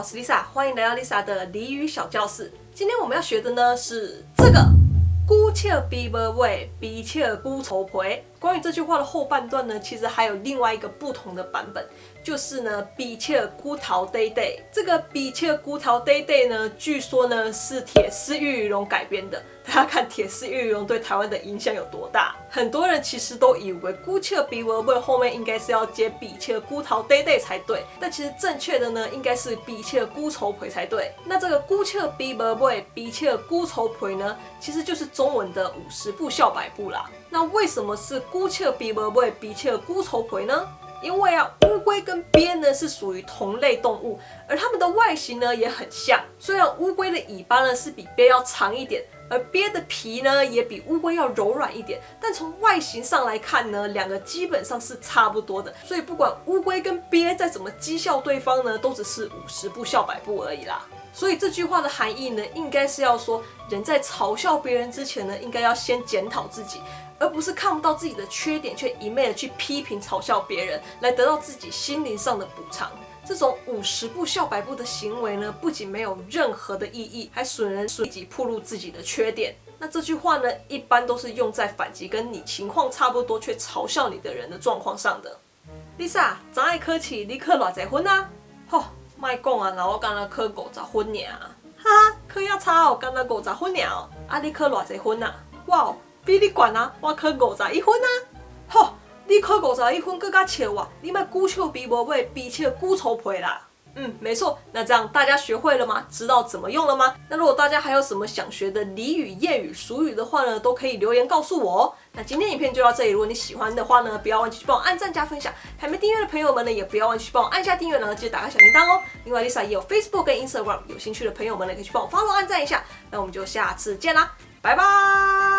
是 Lisa， 欢迎来到 Lisa 的俚语小教室。今天我们要学的呢是这个“久笑比无尾，比笑久愁皮”。关于这句话的后半段呢，其实还有另外一个不同的版本，就是呢“比笑久头短短”。这个“比笑久头短短”呢，据说呢是铁丝玉鱼龙改编的。大家看铁丝玉鱼龙对台湾的影响有多大？很多人其实都以为“久笑比无尾”后面应该是要接“比笑久头短短”才对，但其实正确的呢应该是“比笑久愁皮”才对。那这个“久笑比无尾，比笑久愁皮”呢，其实就是中文的50步笑百步啦。那为什么是久笑比无尾，比笑久愁皮呢？因为啊，乌龟跟鳖呢是属于同类动物，而它们的外形呢也很像。虽然乌龟的尾巴呢是比鳖要长一点，而鳖的皮呢也比乌龟要柔软一点，但从外形上来看呢，两个基本上是差不多的。所以不管乌龟跟鳖再怎么讥笑对方呢，都只是50步笑百步而已啦。所以这句话的含义呢，应该是要说，人在嘲笑别人之前呢，应该要先检讨自己，而不是看不到自己的缺点，却一昧的去批评嘲笑别人，来得到自己心灵上的补偿。这种50步笑百步的行为呢，不仅没有任何的意义，还损人损己，暴露自己的缺点。那这句话呢，一般都是用在反击跟你情况差不多却嘲笑你的人的状况上的。Lisa， 昨下考试你考偌侪分啊？吼，莫讲啊，我刚刚考50分尔。哈哈，考遐差哦，刚刚50分尔哦。啊，你考偌侪分啊？哇，比你悬啊，我考51分啊。吼，你考51分，更加笑我，你莫久笑比无尾，比笑久愁皮啦。没错，那这样大家学会了吗？知道怎么用了吗？那如果大家还有什么想学的俚语、谚语、俗语的话呢，都可以留言告诉我哦。那今天影片就到这里，如果你喜欢的话呢，不要忘记去帮我按赞加分享。还没订阅的朋友们呢，也不要忘记去帮我按下订阅，然后记得打开小铃铛哦。另外 ，Lisa 也有 Facebook 跟 Instagram，有兴趣的朋友们呢，可以去帮我 follow 按赞一下。那我们就下次见啦，拜拜。